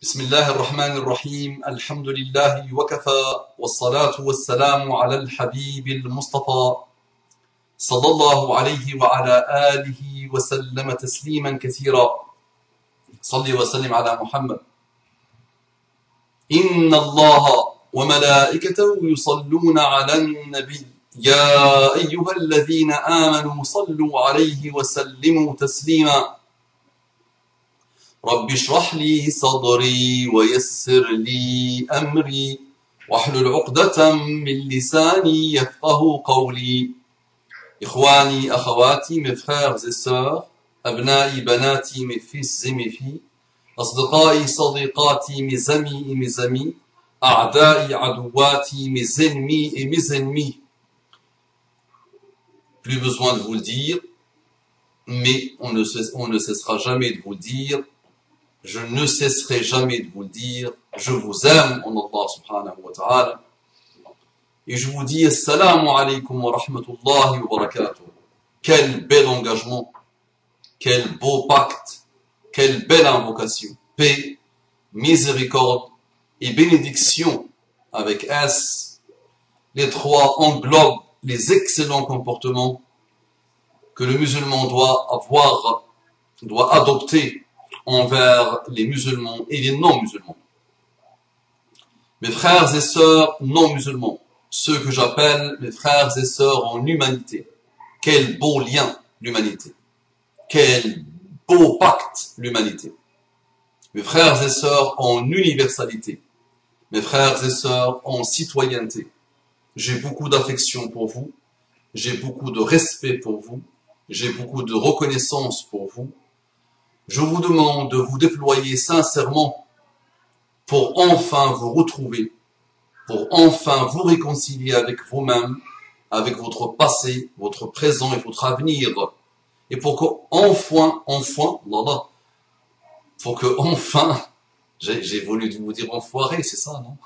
بسم الله الرحمن الرحيم الحمد لله وكفى والصلاة والسلام على الحبيب المصطفى صلى الله عليه وعلى آله وسلم تسليما كثيرا. صل وسلم على محمد. إن الله وملائكته يصلون على النبي يا أيها الذين آمنوا صلوا عليه وسلموا تسليما. رب اشرح لي صدري ويسر لي أمري واحلل عقدة من لساني يفقه قولي. إخواني أخواتي mes frères et sœurs, أبنائي بناتي mes fils et mes filles, أصدقائي صديقاتي mes amis et mes amis, أعدائي عدواتي mes ennemis et mes ennemis. Plus besoin de vous le dire, mais on ne cessera jamais de vous le dire. Je ne cesserai jamais de vous le dire. Je vous aime en Allah subhanahu wa ta'ala. Et je vous dis assalamu alaikum wa rahmatullahi wa barakatuh. Quel bel engagement, quel beau pacte, quelle belle invocation. Paix, miséricorde et bénédiction avec S. Les trois englobent les excellents comportements que le musulman doit adopter envers les musulmans et les non-musulmans. Mes frères et sœurs non-musulmans, ceux que j'appelle mes frères et sœurs en humanité. Quel beau lien l'humanité. Quel beau pacte l'humanité. Mes frères et sœurs en universalité. Mes frères et sœurs en citoyenneté. J'ai beaucoup d'affection pour vous. J'ai beaucoup de respect pour vous. J'ai beaucoup de reconnaissance pour vous. Je vous demande de vous déployer sincèrement pour enfin vous retrouver, pour enfin vous réconcilier avec vous-même, avec votre passé, votre présent et votre avenir. Et pour j'ai voulu vous dire enfoiré, c'est ça, non?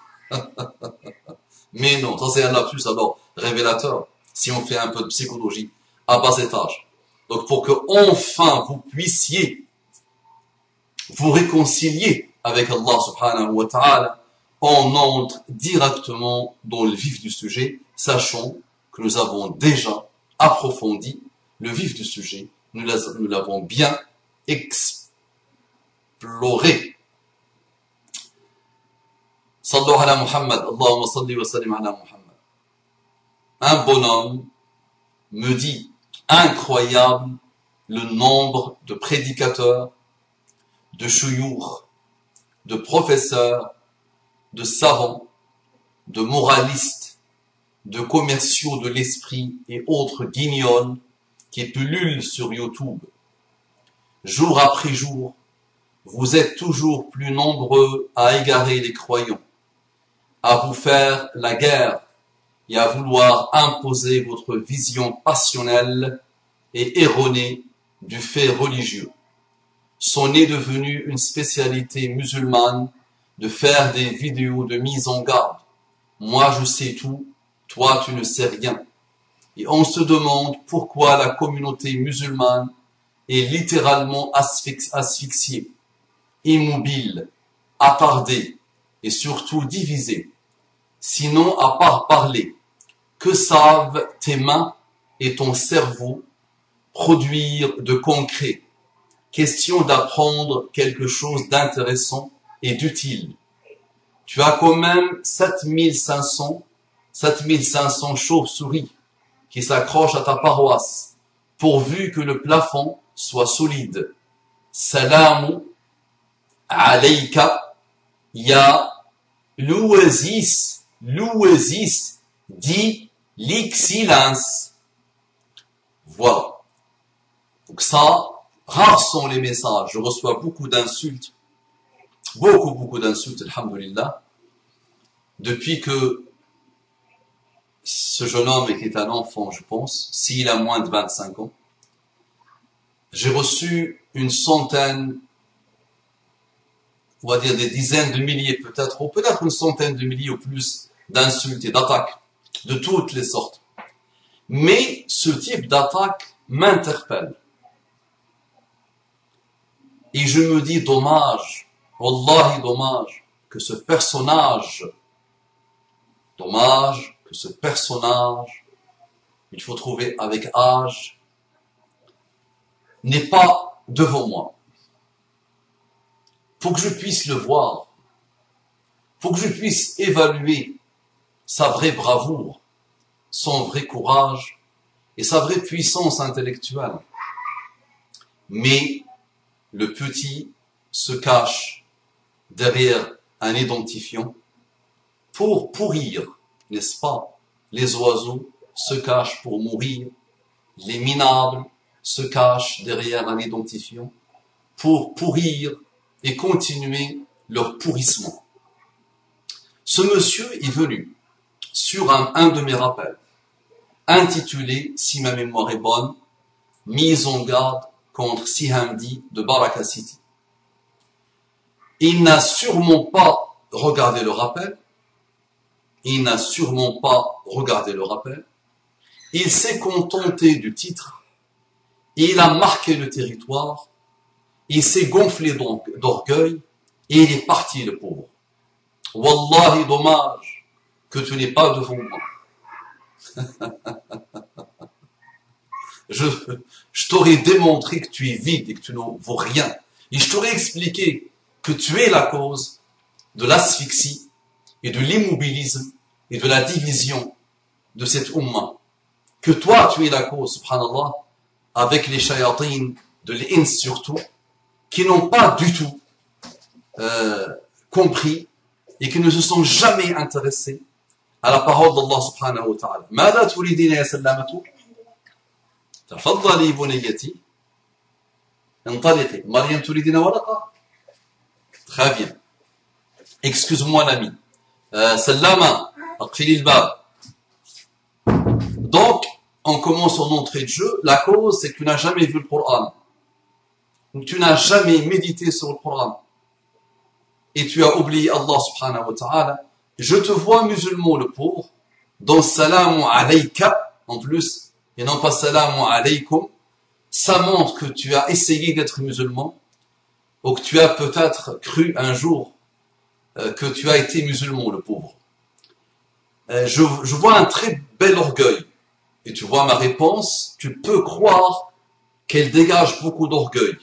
Mais non, ça c'est un lapsus alors révélateur, si on fait un peu de psychologie à bas étage. Donc pour que enfin vous puissiez vous réconcilier avec Allah subhanahu wa ta'ala, on entre directement dans le vif du sujet, sachant que nous avons déjà approfondi le vif du sujet, nous l'avons bien exploré. Sallu ala Muhammad, Allahumma salli wa sallim ala Muhammad. Un bonhomme me dit, incroyable, le nombre de prédicateurs, de chouyours, de professeurs, de savants, de moralistes, de commerciaux de l'esprit et autres guignols qui pullulent sur YouTube. Jour après jour, vous êtes toujours plus nombreux à égarer les croyants, à vous faire la guerre et à vouloir imposer votre vision passionnelle et erronée du fait religieux. C'en est devenu une spécialité musulmane de faire des vidéos de mise en garde. Moi je sais tout, toi tu ne sais rien. Et on se demande pourquoi la communauté musulmane est littéralement asphyxiée, immobile, attardée et surtout divisée. Sinon, à part parler, que savent tes mains et ton cerveau produire de concret? Question d'apprendre quelque chose d'intéressant et d'utile. Tu as quand même 7500 chauves-souris qui s'accrochent à ta paroisse, pourvu que le plafond soit solide. Salamu alayka ya l'oasis dit l'excellence. Voilà. Donc ça, rares sont les messages. Je reçois beaucoup d'insultes, beaucoup d'insultes, alhamdulillah, depuis que ce jeune homme qui est un enfant, je pense, s'il a moins de 25 ans, j'ai reçu une centaine, on va dire des dizaines de milliers peut-être, ou peut-être une centaine de milliers ou plus d'insultes et d'attaques de toutes les sortes. Mais ce type d'attaque m'interpelle. Et je me dis, dommage Wallahi, dommage que ce personnage, il faut trouver avec âge, n'est pas devant moi. Faut que je puisse le voir. Faut que je puisse évaluer sa vraie bravoure, son vrai courage et sa vraie puissance intellectuelle. Mais le petit se cache derrière un identifiant pour pourrir, n'est-ce pas? Les oiseaux se cachent pour mourir, les minables se cachent derrière un identifiant pour pourrir et continuer leur pourrissement. Ce monsieur est venu sur un de mes rappels, intitulé, si ma mémoire est bonne, « Mise en garde contre Sihamdi de Baraka City ». Il n'a sûrement pas regardé le rappel. Il s'est contenté du titre. Il a marqué le territoire. Il s'est gonflé d'orgueil et il est parti, le pauvre. Wallahi, dommage que tu n'es pas devant moi. Je t'aurais démontré que tu es vide et que tu ne vaux rien. Et je t'aurais expliqué que tu es la cause de l'asphyxie et de l'immobilisme et de la division de cette umma. Que toi, tu es la cause, subhanallah, avec les shayatines de l'ins surtout, qui n'ont pas du tout compris et qui ne se sont jamais intéressés à la parole d'Allah subhanahu wa ta'ala. ماذا تريدين يا سلامة؟ تفضلي بنيتي انطلقي. مريم تريدين ورقة؟ Très bien. Excuse-moi l'ami. Salama, aqfili al-bab. Donc, on commence en entrée de jeu. La cause, c'est que tu n'as jamais vu le Coran. Tu n'as jamais médité sur le Coran. Et tu as oublié Allah subhanahu wa ta'ala. Je te vois musulman, le pauvre, dans salamu alayka, en plus, et non pas salamu alaykum. Ça montre que tu as essayé d'être musulman, ou que tu as peut-être cru un jour que tu as été musulman, le pauvre. Je vois un très bel orgueil. Et tu vois ma réponse, tu peux croire qu'elle dégage beaucoup d'orgueil.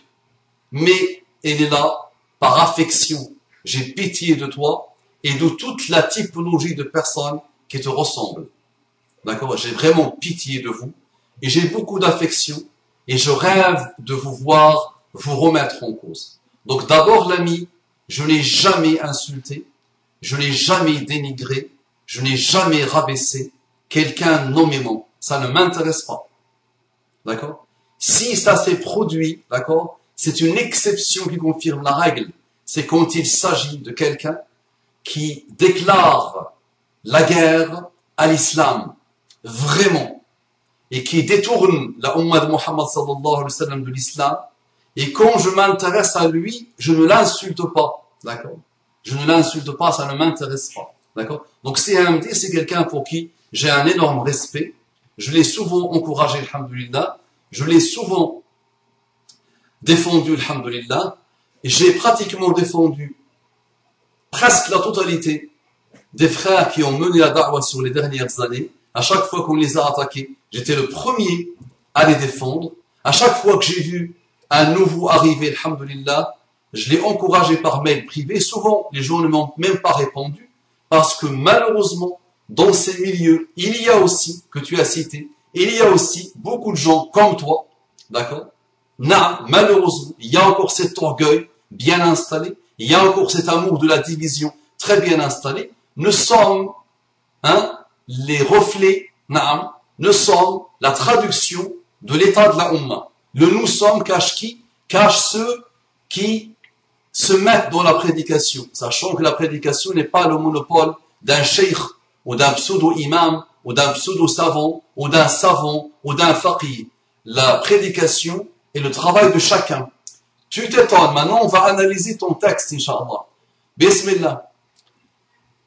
Mais elle est là par affection. J'ai pitié de toi et de toute la typologie de personnes qui te ressemblent. D'accord? J'ai vraiment pitié de vous et j'ai beaucoup d'affection et je rêve de vous voir vous remettre en cause. Donc d'abord l'ami, je n'ai jamais insulté, je n'ai jamais dénigré, je n'ai jamais rabaissé quelqu'un nommément. Ça ne m'intéresse pas. D'accord? Si ça s'est produit, d'accord, c'est une exception qui confirme la règle. C'est quand il s'agit de quelqu'un qui déclare la guerre à l'islam, vraiment, et qui détourne la Ummah de Muhammad sallallahu alayhi wa sallam de l'islam. Et quand je m'intéresse à lui, je ne l'insulte pas, d'accord? Je ne l'insulte pas, ça ne m'intéresse pas, d'accord? Donc CMD, c'est quelqu'un pour qui j'ai un énorme respect. Je l'ai souvent encouragé, alhamdulillah. Je l'ai souvent défendu, alhamdulillah. Et j'ai pratiquement défendu presque la totalité des frères qui ont mené la da'wah sur les dernières années. À chaque fois qu'on les a attaqués, j'étais le premier à les défendre. À chaque fois que j'ai vu un nouveau arrivé, alhamdulillah, je l'ai encouragé par mail privé. Souvent, les gens ne m'ont même pas répondu parce que malheureusement, dans ces milieux, il y a aussi, que tu as cité, il y a aussi beaucoup de gens comme toi, d'accord? Malheureusement, il y a encore cet orgueil bien installé, il y a encore cet amour de la division très bien installé. Nous sommes les reflets, nous sommes la traduction de l'état de la Ummah. Le nous sommes cache qui? Cache ceux qui se mettent dans la prédication, sachant que la prédication n'est pas le monopole d'un cheikh, ou d'un pseudo-imam, ou d'un pseudo-savant, ou d'un savant, ou d'un faqih. La prédication est le travail de chacun. Tu t'étonnes, maintenant on va analyser ton texte, Inch'Allah. Bismillah.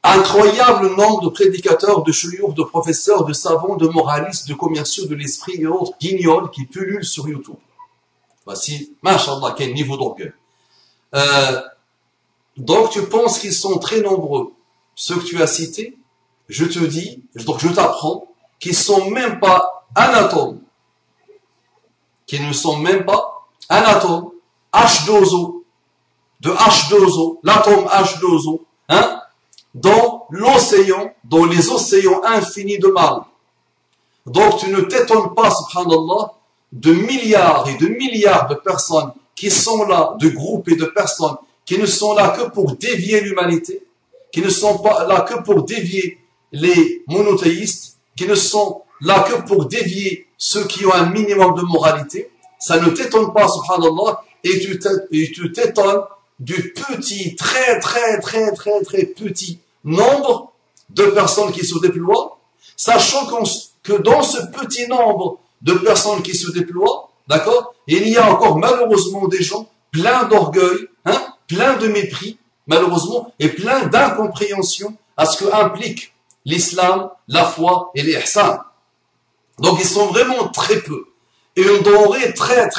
Incroyable nombre de prédicateurs, de chouyours, de professeurs, de savants, de moralistes, de commerciaux, de l'esprit et autres guignols qui pullulent sur YouTube. Voici, Masha'Allah, quel niveau d'orgueil. Donc tu penses qu'ils sont très nombreux. Ceux que tu as cités, je te dis, donc je t'apprends, qu'ils sont même pas un atome. Qu'ils ne sont même pas un atome. H2O. De H2O. L'atome H2O. Hein? Dans l'océan, dans les océans infinis de mal. Donc tu ne t'étonnes pas, subhanallah, de milliards et de milliards de personnes qui sont là, de groupes et de personnes qui ne sont là que pour dévier l'humanité, qui ne sont pas là que pour dévier les monothéistes, qui ne sont là que pour dévier ceux qui ont un minimum de moralité. Ça ne t'étonne pas, subhanallah, et tu t'étonnes du petit, très petit nombre de personnes qui se déploient, sachant que dans ce petit nombre de personnes qui se déploient, d'accord, il y a encore malheureusement des gens pleins d'orgueil, hein, pleins de mépris, malheureusement, et pleins d'incompréhension à ce que implique l'islam, la foi et l'ihsan. Donc ils sont vraiment très peu. Et une denrée très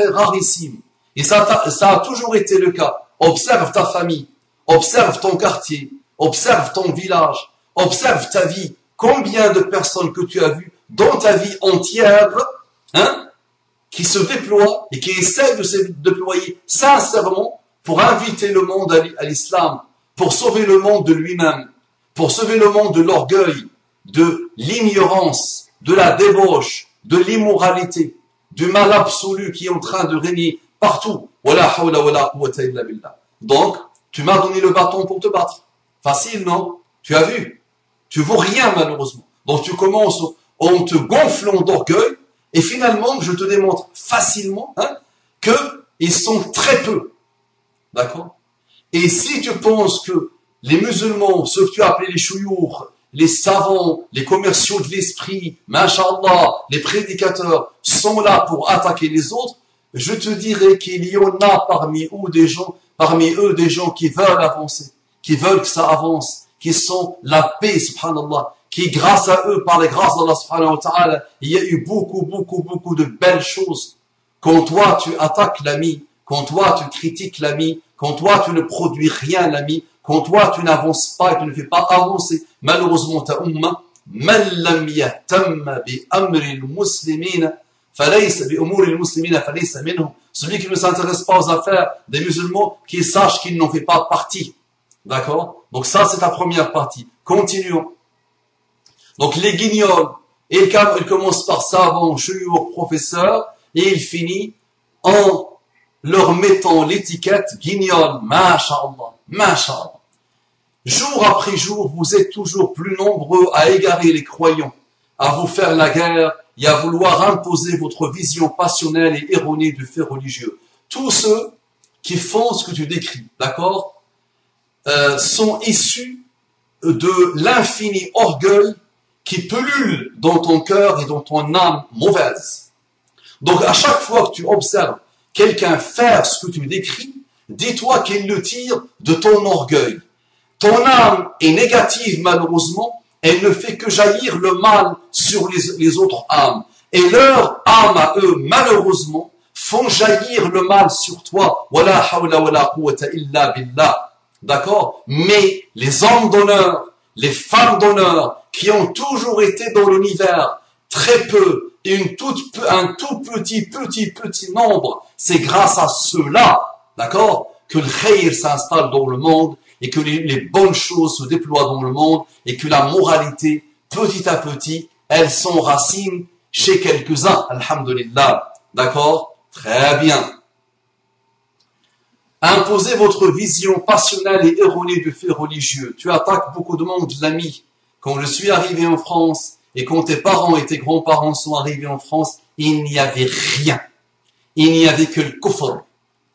rarissime. Et ça a toujours été le cas. Observe ta famille, observe ton quartier, observe ton village, observe ta vie. Combien de personnes que tu as vues dans ta vie entière, hein, qui se déploient et qui essaient de se déployer sincèrement pour inviter le monde à l'islam, pour sauver le monde de lui-même, pour sauver le monde de l'orgueil, de l'ignorance, de la débauche, de l'immoralité, du mal absolu qui est en train de régner partout. Donc, tu m'as donné le bâton pour te battre. Facile, non? Tu as vu? Tu vaux rien, malheureusement. Donc, tu commences en te gonflant d'orgueil, et finalement, je te démontre facilement, hein, qu'ils sont très peu. D'accord? Et si tu penses que les musulmans, ceux que tu as appelés les chouyours, les savants, les commerciaux de l'esprit, masha'Allah, les prédicateurs, sont là pour attaquer les autres, je te dirais qu'il y en a parmi eux des gens qui veulent avancer, qui veulent que ça avance, qui sont la paix, subhanallah, qui grâce à eux, par les grâces d'Allah subhanahu wa ta'ala, il y a eu beaucoup de belles choses. Quand toi tu attaques l'ami, quand toi tu critiques l'ami, quand toi tu ne produis rien l'ami, quand toi tu n'avances pas et tu ne fais pas avancer, malheureusement ta umma, man lam yahtam bi amri al-muslimin, celui qui ne s'intéresse pas aux affaires des musulmans, qu'il sache qu'il n'en fait pas partie. D'accord? Donc ça, c'est la première partie. Continuons. Donc les guignols, il commence par savant, chouyour, professeur, et il finit en leur mettant l'étiquette guignol. Masha'Allah, masha'Allah. Jour après jour, vous êtes toujours plus nombreux à égarer les croyants, à vous faire la guerre et à vouloir imposer votre vision passionnelle et erronée du fait religieux. Tous ceux qui font ce que tu décris, d'accord, sont issus de l'infini orgueil qui pullule dans ton cœur et dans ton âme mauvaise. Donc à chaque fois que tu observes quelqu'un faire ce que tu décris, dis-toi qu'il le tire de ton orgueil. Ton âme est négative malheureusement, elle ne fait que jaillir le mal sur les autres âmes. Et leur âme à eux, malheureusement, font jaillir le mal sur toi. Wala hawla wala quwwata illa billah. D'accord? Mais les hommes d'honneur, les femmes d'honneur, qui ont toujours été dans l'univers, très peu, et un tout petit nombre, c'est grâce à ceux-là, d'accord, que le khayr s'installe dans le monde, et que les bonnes choses se déploient dans le monde, et que la moralité, petit à petit, elle s'enracine chez quelques-uns, alhamdulillah. D'accord? Très bien. Imposez votre vision passionnelle et erronée du fait religieux. Tu attaques beaucoup de monde, l'ami. Quand je suis arrivé en France, et quand tes parents et tes grands-parents sont arrivés en France, il n'y avait rien. Il n'y avait que le kufr.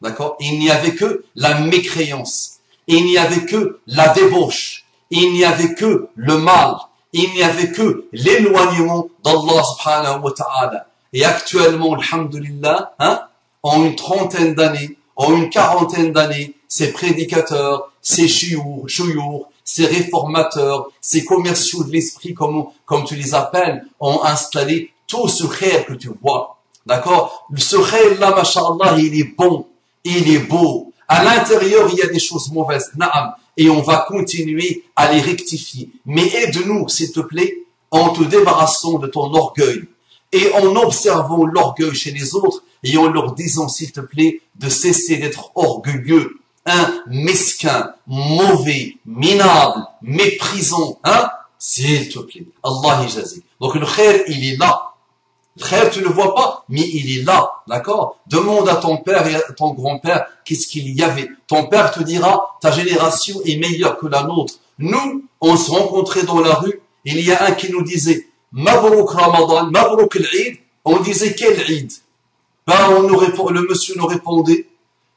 D'accord? Il n'y avait que la mécréance. Il n'y avait que la débauche. Il n'y avait que le mal. Il n'y avait que l'éloignement d'Allah subhanahu wa ta'ala. Et actuellement, alhamdulillah, hein, en une trentaine d'années, en une quarantaine d'années, ces prédicateurs, ces chouyours, ces réformateurs, ces commerciaux de l'esprit, comme tu les appelles, ont installé tout ce khayr que tu vois. D'accord? Ce khayr là, masha'Allah, il est bon, il est beau. À l'intérieur, il y a des choses mauvaises. Naam. Et on va continuer à les rectifier. Mais aide-nous, s'il te plaît, en te débarrassant de ton orgueil. Et en observant l'orgueil chez les autres et en leur disant, s'il te plaît, de cesser d'être orgueilleux, mesquin, mauvais, minable, méprisant, s'il te plaît. Allah yajazi. Donc le khair, il est là. Le khair, tu ne le vois pas, mais il est là, d'accord? Demande à ton père et à ton grand-père qu'est-ce qu'il y avait. Ton père te dira, ta génération est meilleure que la nôtre. Nous, on se rencontrait dans la rue, il y a un qui nous disait, Mabrouk Ramadan, Mabrouk l'Eid. On disait quel Eid? Le monsieur nous répondait,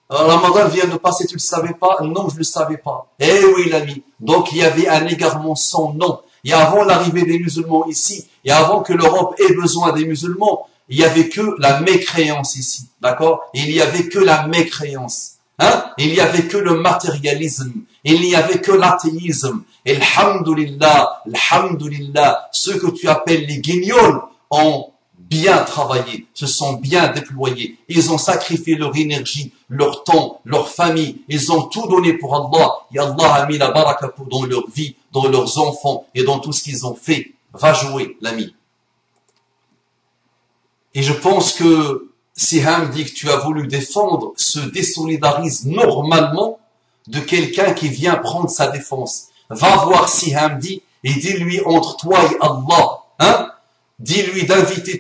Ramadan vient de passer, tu ne le savais pas? Non, je ne le savais pas. Eh oui, l'ami. Donc, il y avait un égarement sans nom. Et avant l'arrivée des musulmans ici, et avant que l'Europe ait besoin des musulmans, il n'y avait que la mécréance ici. D'accord? Il n'y avait que la mécréance. Il n'y avait que le matérialisme. Il n'y avait que l'athéisme. Et alhamdulillah, alhamdulillah, ceux que tu appelles les guignols ont bien travaillé, se sont bien déployés. Ils ont sacrifié leur énergie, leur temps, leur famille. Ils ont tout donné pour Allah. Et Allah a mis la baraka dans leur vie, dans leurs enfants et dans tout ce qu'ils ont fait. Va jouer, l'ami. Et je pense que si Hamdi que tu as voulu défendre se désolidarise normalement de quelqu'un qui vient prendre sa défense. Va voir si Hamdi et dis-lui entre toi et Allah, dis-lui d'inviter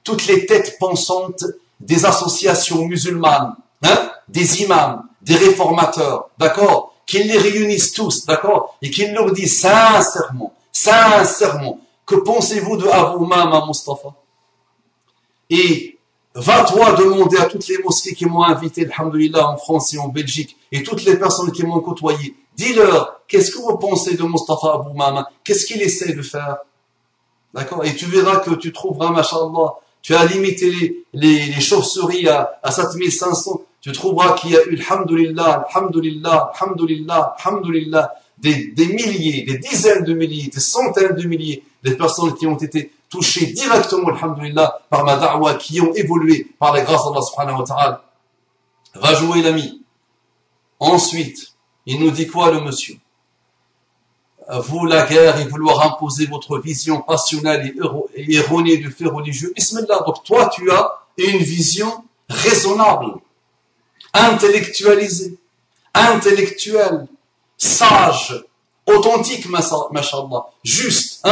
toutes les têtes pensantes des associations musulmanes, des imams, des réformateurs, d'accord, qu'ils les réunissent tous, d'accord, et qu'ils leur disent sincèrement, que pensez-vous de Abu Umama Mustafa? Et va-toi demander à toutes les mosquées qui m'ont invité, alhamdoulilah, en France et en Belgique, et toutes les personnes qui m'ont côtoyé, dis-leur, qu'est-ce que vous pensez de Mustafa Abu Umama? Qu'est-ce qu'il essaie de faire? D'accord? Et tu verras que tu trouveras, machallah, tu as limité les chauves-souris à 7500, tu trouveras qu'il y a eu, alhamdoulilah, des milliers, des dizaines de milliers, des centaines de milliers de personnes qui ont été touchées directement, alhamdoulilah, par ma da'wa, qui ont évolué par la grâce d'Allah subhanahu wa ta'ala. Va jouer l'ami. Ensuite, il nous dit quoi le monsieur? Vous, la guerre, et vouloir imposer votre vision passionnelle et erronée du fait religieux. Bismillah. Donc toi, tu as une vision raisonnable, intellectualisée, intellectuelle, sage, authentique, mashallah, juste,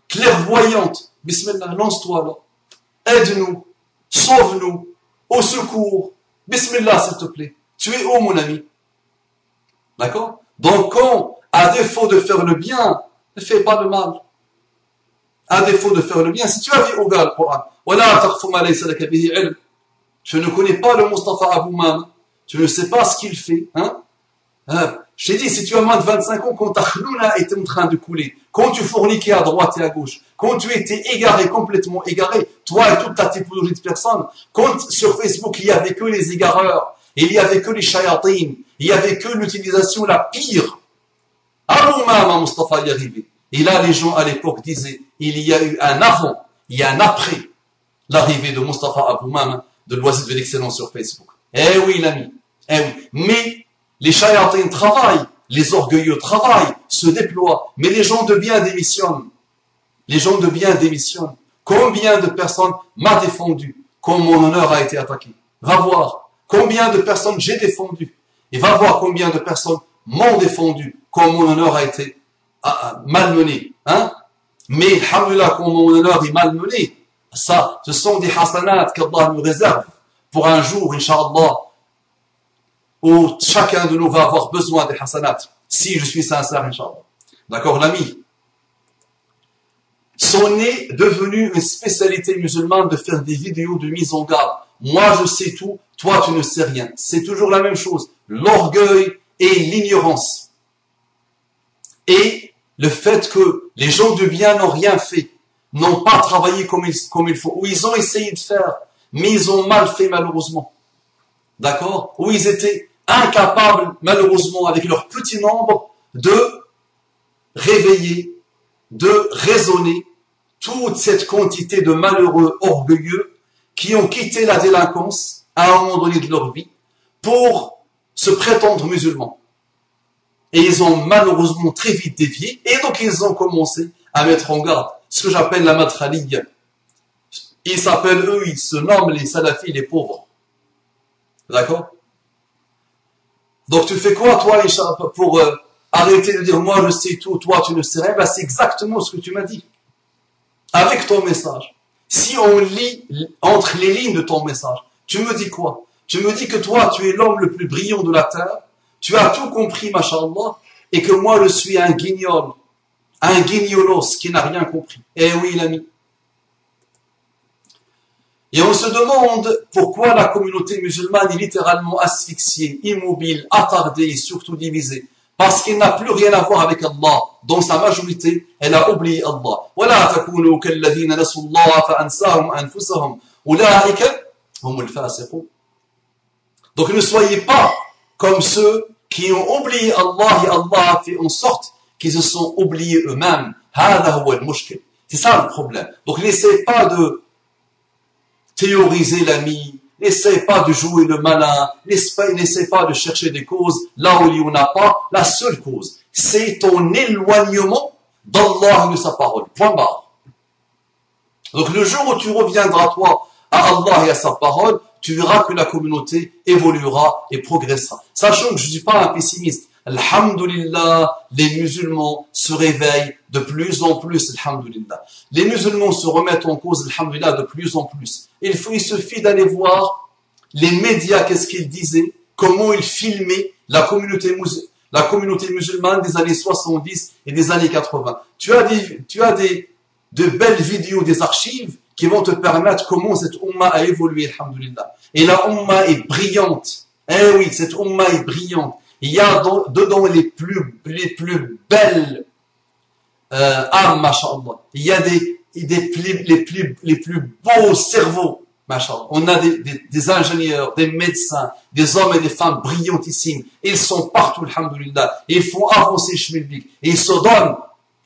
clairvoyante. Bismillah, lance-toi là. Aide-nous, sauve-nous, au secours. Bismillah, s'il te plaît. Tu es où, mon ami? D'accord? Donc, quand, à défaut de faire le bien, ne fais pas le mal. À défaut de faire le bien, si tu as vu au gars le Coran, tu ne connais pas le Mustafa Abu Umama, tu ne sais pas ce qu'il fait, je t'ai dit, si tu as moins de 25 ans, quand ta khlouna était en train de couler, quand tu fourniquais à droite et à gauche, quand tu étais égaré, complètement égaré, toi et toute ta typologie de personnes, quand sur Facebook il y avait que les égareurs, il y avait que les shayatines, il y avait que l'utilisation la pire. Abu Umama Mustafa y arrivé. Et là, les gens à l'époque disaient, il y a eu un avant, il y a un après l'arrivée de Mustafa Abu Umama, de l'oasis de l'excellence sur Facebook. Eh oui, l'ami. Eh oui. Mais les shayatines travaillent, les orgueilleux travaillent, se déploient, mais les gens de bien démissionnent. Les gens de bien démissionnent. Combien de personnes m'a défendu quand mon honneur a été attaqué? Va voir. Combien de personnes j'ai défendu? Et va voir combien de personnes m'ont défendu quand mon honneur a été malmené. Mais, alhamdoulilah, quand mon honneur est malmené, ça, ce sont des hasanats qu'Allah me réserve pour un jour, Inch'Allah, où chacun de nous va avoir besoin des hasanats, si je suis sincère, Inch'Allah. D'accord, l'ami? C'en est devenu une spécialité musulmane de faire des vidéos de mise en garde. Moi, je sais tout, toi, tu ne sais rien. C'est toujours la même chose. L'orgueil et l'ignorance. Et le fait que les gens de bien n'ont rien fait, n'ont pas travaillé comme il faut, ou ils ont essayé de faire, mais ils ont mal fait malheureusement. D'accord? Ou ils étaient incapables, malheureusement, avec leur petit nombre, de réveiller, de raisonner toute cette quantité de malheureux orgueilleux qui ont quitté la délinquance à un moment donné de leur vie pour se prétendre musulmans. Et ils ont malheureusement très vite dévié, et donc ils ont commencé à mettre en garde ce que j'appelle la matraliya. Ils s'appellent, eux, ils se nomment les salafis, les pauvres. D'accord? Donc tu fais quoi, toi, pour arrêter de dire, moi je sais tout, toi tu ne sais rien? Ben, c'est exactement ce que tu m'as dit. Avec ton message. Si on lit entre les lignes de ton message, tu me dis quoi? Tu me dis que toi, tu es l'homme le plus brillant de la terre, tu as tout compris, machallah, et que moi je suis un guignol, un guignolos qui n'a rien compris. Eh oui, l'ami. Et on se demande pourquoi la communauté musulmane est littéralement asphyxiée, immobile, attardée et surtout divisée. Parce qu'elle n'a plus rien à voir avec Allah. Dans sa majorité, elle a oublié Allah. وَلَا تَكُونُوا كَالَّذِينَ نَسُوا اللَّهَ فَأَنْسَاهُمْ أَنفُسَهُمْ أُولَٰئِكَ هُمُ الْفَاسِقُونَ. Donc ne soyez pas comme ceux qui ont oublié Allah et Allah a fait en sorte qu'ils se sont oubliés eux-mêmes. هذا هو المشكل. C'est ça le problème. Donc n'essayez pas de théoriser l'ami, n'essaie pas de jouer le malin, n'essaie pas de chercher des causes là où il n'y en a pas. La seule cause, c'est ton éloignement d'Allah et de sa parole. Point barre. Donc le jour où tu reviendras toi à Allah et à sa parole, tu verras que la communauté évoluera et progressera. Sachant que je ne suis pas un pessimiste. Alhamdulillah, les musulmans se réveillent de plus en plus, alhamdulillah. Les musulmans se remettent en cause, alhamdulillah, de plus en plus. Il suffit d'aller voir les médias, qu'est-ce qu'ils disaient, comment ils filmaient la communauté musulmane des années 70 et des années 80. Tu as de belles vidéos, des archives qui vont te permettre comment cette umma a évolué, alhamdulillah. Et la umma est brillante. Eh oui, cette umma est brillante. Il y a dedans les plus belles âmes, masha'Allah. Il y a les plus beaux cerveaux, masha'Allah. On a des ingénieurs, des médecins, des hommes et des femmes brillantissimes. Ils sont partout, alhamdulillah. Ils font avancer Shmilbik. Et ils se donnent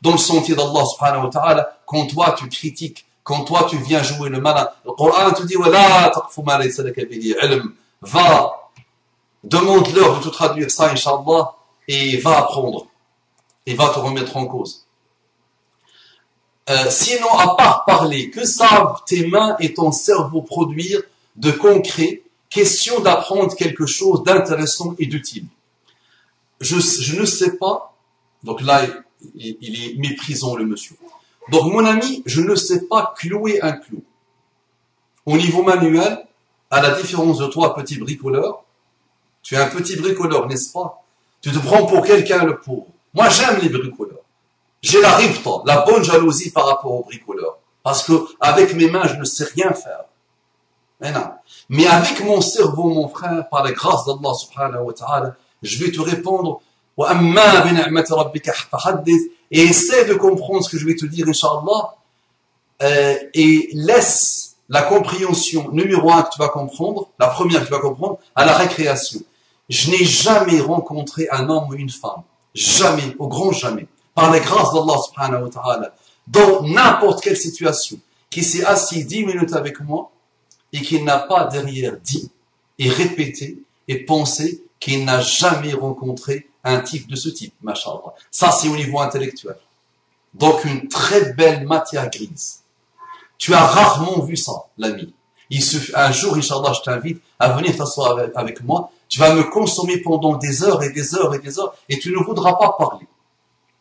dans le sentier d'Allah subhanahu wa ta'ala. Quand toi tu critiques, quand toi tu viens jouer le malin. Le Coran te dit, وَلَا تَقْفُ مَا لَيْسَ لَكَ بِهِ عِلْمٍ. Va. Demande-leur de te traduire ça, Inch'Allah, et va apprendre. Et va te remettre en cause. Sinon, à part parler, que savent tes mains et ton cerveau produire de concret? Question d'apprendre quelque chose d'intéressant et d'utile. Je ne sais pas. Donc là, il est méprisant, le monsieur. Donc, mon ami, je ne sais pas clouer un clou. Au niveau manuel, à la différence de toi, petit bricoleur, tu es un petit bricoleur, n'est-ce pas? Tu te prends pour quelqu'un le pauvre. Moi, j'aime les bricoleurs. J'ai la ribta, la bonne jalousie par rapport aux bricoleurs. Parce que avec mes mains, je ne sais rien faire. Mais non. Mais avec mon cerveau, mon frère, par la grâce d'Allah subhanahu wa ta'ala, je vais te répondre et essaie de comprendre ce que je vais te dire, Inch'Allah, et laisse la compréhension numéro 1 que tu vas comprendre, la première que tu vas comprendre, à la récréation. Je n'ai jamais rencontré un homme ou une femme, jamais, au grand jamais, par la grâce d'Allah subhanahu wa ta'ala, dans n'importe quelle situation, qui s'est assis 10 minutes avec moi et qui n'a pas derrière dit et répété et pensé qu'il n'a jamais rencontré un type de ce type, machallah. Ça, c'est au niveau intellectuel. Donc, une très belle matière grise. Tu as rarement vu ça, l'ami. Un jour, Inch'Allah, je t'invite à venir t'asseoir avec moi. Tu vas me consommer pendant des heures et des heures et des heures et tu ne voudras pas parler.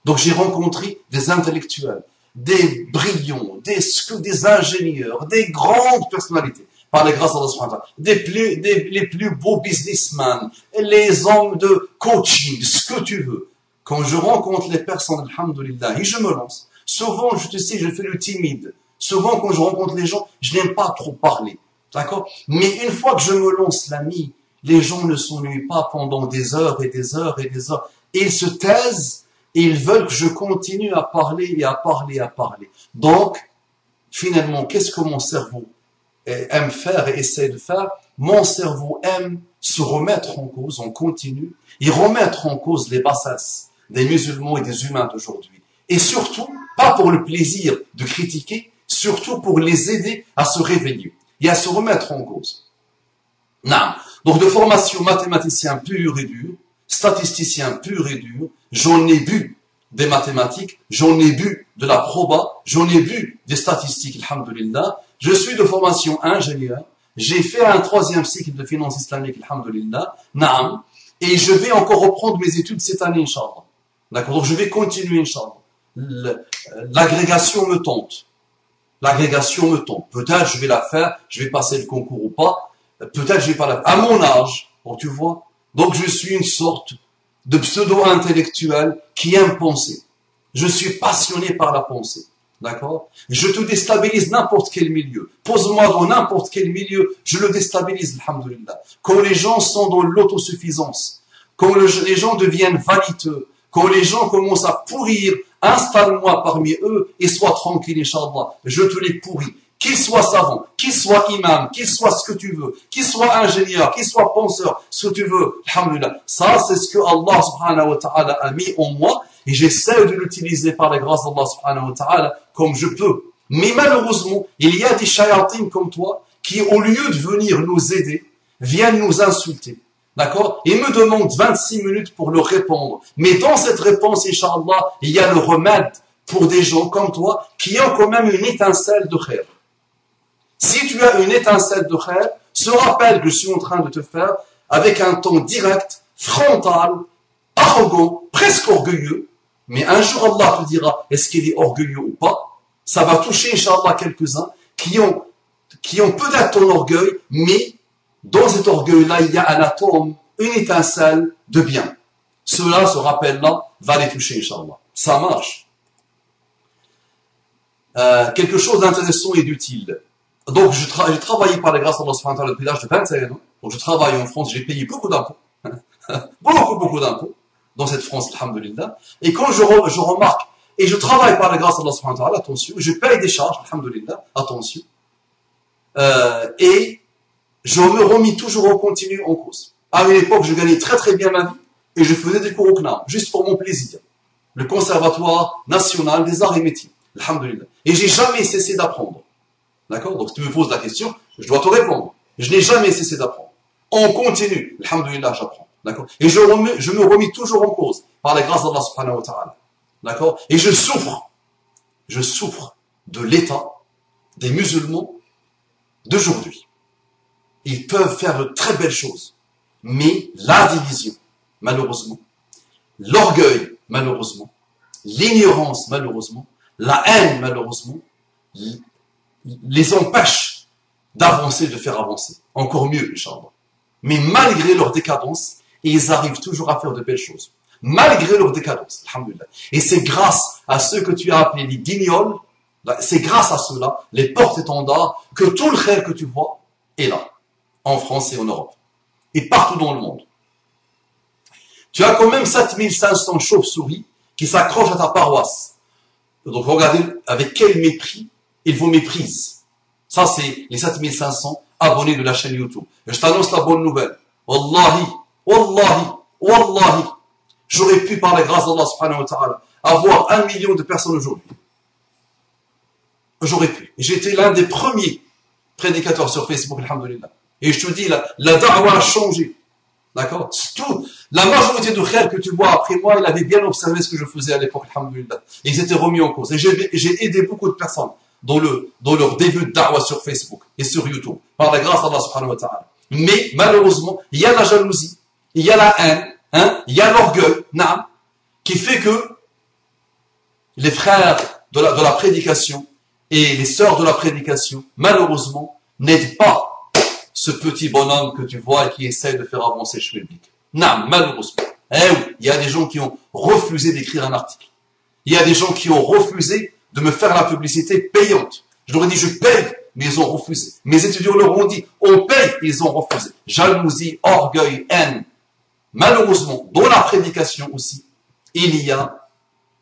Donc, j'ai rencontré des intellectuels, des brillants, des ingénieurs, des grandes personnalités, par la grâce d'Allah subhanahu wa ta'ala, les plus beaux businessmen, les hommes de coaching, ce que tu veux. Quand je rencontre les personnes, alhamdulillah, et je me lance. Souvent, je te sais, je fais le timide. Souvent, quand je rencontre les gens, je n'aime pas trop parler. D'accord? Mais une fois que je me lance, l'ami, les gens ne s'ennuient pas pendant des heures et des heures et des heures. Et ils se taisent et ils veulent que je continue à parler et à parler et à parler. Donc, finalement, qu'est-ce que mon cerveau aime faire et essaie de faire? Mon cerveau aime se remettre en cause, on continue, et remettre en cause les bassesses des musulmans et des humains d'aujourd'hui. Et surtout, pas pour le plaisir de critiquer, surtout pour les aider à se réveiller et à se remettre en cause. Non. Donc de formation mathématicien pur et dur, statisticien pur et dur, j'en ai vu des mathématiques, j'en ai vu de la proba, j'en ai vu des statistiques, alhamdulillah. Je suis de formation ingénieur, j'ai fait un 3e cycle de finance islamique, alhamdulillah, naam, et je vais encore reprendre mes études cette année, Inch'Allah. D'accord? Donc je vais continuer, Inch'Allah. L'agrégation me tente. L'agrégation me tente. Peut-être je vais la faire, je vais passer le concours ou pas. Peut-être je vais pas la faire. À mon âge, bon, tu vois. Donc je suis une sorte de pseudo-intellectuel qui aime penser. Je suis passionné par la pensée. D'accord? Je te déstabilise n'importe quel milieu. Pose-moi dans n'importe quel milieu, je le déstabilise, alhamdulillah. Quand les gens sont dans l'autosuffisance, quand les gens deviennent vaniteux, quand les gens commencent à pourrir, installe-moi parmi eux et sois tranquille, Inch'Allah. Je te les pourris. Qu'ils soient savants, qu'ils soient imams, qu'ils soient ce que tu veux, qu'ils soient ingénieurs, qu'ils soient penseurs, ce que tu veux. Alhamdulillah. Ça, c'est ce que Allah subhanahu wa ta'ala a mis en moi et j'essaie de l'utiliser par la grâce d'Allah subhanahu wa ta'ala comme je peux. Mais malheureusement, il y a des shayatines comme toi qui, au lieu de venir nous aider, viennent nous insulter. D'accord? Et me demandent 26 minutes pour leur répondre. Mais dans cette réponse, Inch'Allah, il y a le remède pour des gens comme toi qui ont quand même une étincelle de khair. Si tu as une étincelle de khair, ce rappel que je suis en train de te faire, avec un ton direct, frontal, arrogant, presque orgueilleux, mais un jour Allah te dira, est-ce qu'il est orgueilleux ou pas? Ça va toucher, Inch'Allah, quelques-uns qui ont peut-être ton orgueil, mais dans cet orgueil-là, il y a un atome, une étincelle de bien. Cela, ce rappel-là, va les toucher, Inch'Allah. Ça marche. Quelque chose d'intéressant et d'utile. Donc, j'ai travaillé par la grâce d'Allah subhanahu wa ta'ala depuis l'âge de 21 ans. Donc, je travaille en France, j'ai payé beaucoup d'impôts. beaucoup d'impôts dans cette France, alhamdulillah. Et quand je remarque, et je travaille par la grâce d'Allah subhanahu wa ta'ala, attention, je paye des charges, alhamdulillah, attention. Et je me remis toujours en continu en cause. À une époque, je gagnais très bien ma vie, et je faisais des cours au CNAM, juste pour mon plaisir. Le Conservatoire National des Arts et Métiers, alhamdulillah. Et j'ai jamais cessé d'apprendre. D'accord? Donc, si tu me poses la question, je dois te répondre. Je n'ai jamais cessé d'apprendre. On continue. Alhamdulillah, j'apprends. D'accord? Et je me remis toujours en cause par la grâce d'Allah subhanahu wa ta'ala. D'accord? Et je souffre de l'état des musulmans d'aujourd'hui. Ils peuvent faire de très belles choses. Mais la division, malheureusement, l'orgueil, malheureusement, l'ignorance, malheureusement, la haine, malheureusement, les empêche d'avancer, de faire avancer. Encore mieux, Inch'Allah. Mais malgré leur décadence, ils arrivent toujours à faire de belles choses. Malgré leur décadence, alhamdulillah. Et c'est grâce à ceux que tu as appelés les guignols, c'est grâce à ceux-là, les porte-étendards, que tout le khair que tu vois est là. En France et en Europe. Et partout dans le monde. Tu as quand même 7500 chauves-souris qui s'accrochent à ta paroisse. Donc regardez avec quel mépris ils vous méprisent. Ça, c'est les 7500 abonnés de la chaîne YouTube. Et je t'annonce la bonne nouvelle. Wallahi, j'aurais pu, par la grâce d'Allah subhanahu wa ta'ala, avoir 1 million de personnes aujourd'hui. J'aurais pu. J'étais l'un des premiers prédicateurs sur Facebook, alhamdulillah. Et je te dis, la da'wa a changé. D'accord? La majorité de frères que tu vois après moi, ils avaient bien observé ce que je faisais à l'époque, alhamdulillah. Et ils étaient remis en cause. Et j'ai aidé beaucoup de personnes dans leur début de da'wa sur Facebook et sur YouTube, par la grâce d'Allah subhanahu wa ta'ala. Mais, malheureusement, il y a la jalousie, il y a la haine, il y a l'orgueil, qui fait que les frères de la prédication et les sœurs de la prédication, malheureusement, n'aident pas ce petit bonhomme que tu vois et qui essaie de faire avancer le public. Non, malheureusement. Eh oui, il y a des gens qui ont refusé d'écrire un article. Il y a des gens qui ont refusé de me faire la publicité payante. Je leur ai dit, je paye, mais ils ont refusé. Mes étudiants leur ont dit, on paye, ils ont refusé. Jalousie, orgueil, haine. Malheureusement, dans la prédication aussi, il y a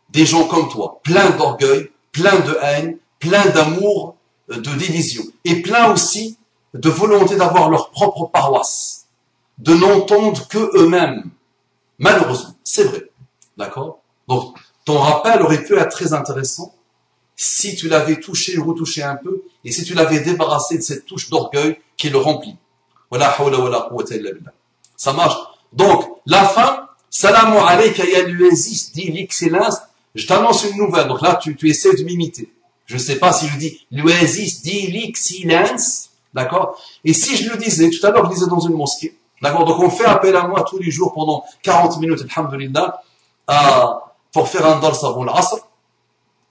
des gens comme toi, plein d'orgueil, plein de haine, plein d'amour, de division, et plein aussi de volonté d'avoir leur propre paroisse, de n'entendre que eux-mêmes. Malheureusement, c'est vrai. D'accord? Donc, ton rappel aurait pu être très intéressant si tu l'avais touché ou retouché un peu, et si tu l'avais débarrassé de cette touche d'orgueil qui le remplit. Wala hawla wala quwwata illa billah. Ça marche. Donc, la fin, Salamu alayka ya l'Oasis, dit l'excellence, je t'annonce une nouvelle. Donc là, tu essaies de m'imiter. Je ne sais pas si je dis l'Oasis, dit l'excellence, d'accord? Et si je le disais, tout à l'heure, je le disais dans une mosquée, d'accord? Donc on fait appel à moi tous les jours pendant 40 minutes, alhamdulillah, pour faire un dars avant l'asr.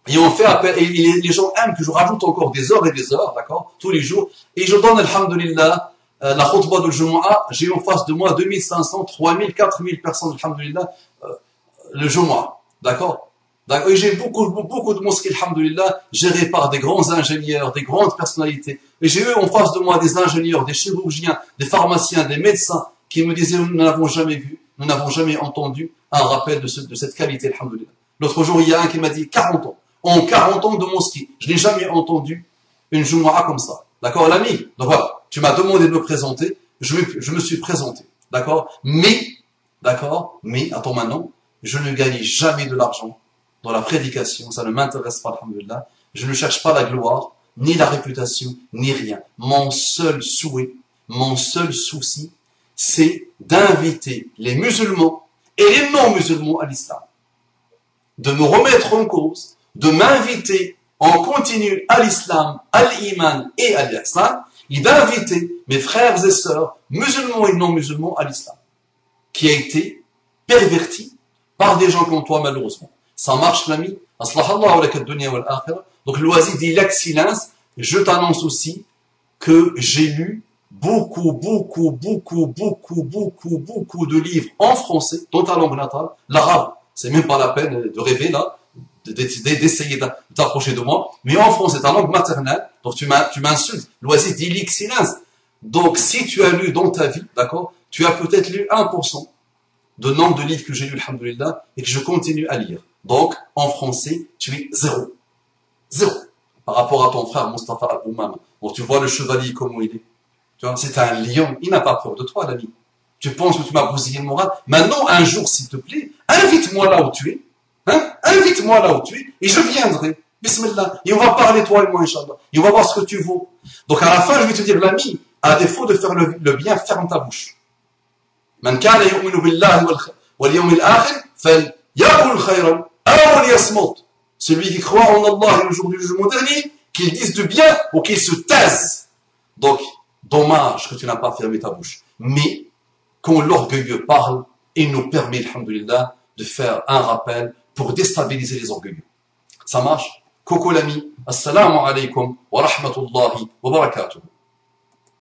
Et on fait appel, et les gens aiment que je rajoute encore des heures et des heures, d'accord? Tous les jours. Et je donne, alhamdulillah, la khutbah de Jumu'ah, j'ai en face de moi 2500, 3000, 4000 personnes, alhamdulillah, le Jumu'ah, d'accord? Et j'ai beaucoup de mosquées, alhamdulillah, gérées par des grands ingénieurs, des grandes personnalités. Et j'ai eu en face de moi des ingénieurs, des chirurgiens, des pharmaciens, des médecins, qui me disaient, nous n'avons jamais vu, nous n'avons jamais entendu un rappel de cette qualité, alhamdulillah. L'autre jour, il y a un qui m'a dit 40 ans. En 40 ans de mosquée, je n'ai jamais entendu une Jumu'ah comme ça. D'accord, l'ami? Donc voilà. Tu m'as demandé de me présenter, je me suis présenté, d'accord? Mais, attends maintenant, je ne gagne jamais de l'argent dans la prédication, ça ne m'intéresse pas, alhamdulillah. Je ne cherche pas la gloire, ni la réputation, ni rien. Mon seul souhait, mon seul souci, c'est d'inviter les musulmans et les non-musulmans à l'islam. De me remettre en cause, de m'inviter en continu à l'islam, à l'iman et à l'ihsan, et d'inviter mes frères et sœurs, musulmans et non-musulmans, à l'islam, qui a été perverti par des gens comme toi, malheureusement. Ça marche, l'ami. Donc, l'oasis dit l'excellence. Je t'annonce aussi que j'ai lu beaucoup de livres en français, dans ta langue natale, l'arabe. C'est même pas la peine de rêver, là, d'essayer d'approcher de moi, mais en français, c'est ta langue maternelle, donc tu m'insultes. L'oasis dit l'excellence. Donc, si tu as lu dans ta vie, d'accord, tu as peut-être lu 1% de nombre de livres que j'ai lu, alhamdulillah, et que je continue à lire. Donc, en français, tu es zéro. Zéro. Par rapport à ton frère, Mustafa Abou Mama. Donc, tu vois le chevalier comment il est. Tu vois, c'est un lion. Il n'a pas peur de toi, l'ami. Tu penses que tu m'as bousillé le moral. Maintenant, un jour, s'il te plaît, invite-moi là où tu es. Hein? Invite-moi là où tu es et je viendrai. Bismillah. Et on va parler toi et moi, Inch'Allah. Et on va voir ce que tu vaux. Donc à la fin, je vais te dire, l'ami, à défaut de faire le bien, ferme ta bouche. Man kana yu'minu billahi wal yawmil akhir falyaqul khayran aw liyasmut. Celui qui croit en Allah et le jour du jugement dernier, qu'il dise du bien ou qu'il se taise. Donc, dommage que tu n'as pas fermé ta bouche. Mais, quand l'orgueilleux parle, il nous permet, alhamdulillah, de faire un rappel pour déstabiliser les orgueilleux. Ça marche? Coco l'ami, assalamu alaikum wa rahmatullahi wa barakatuh.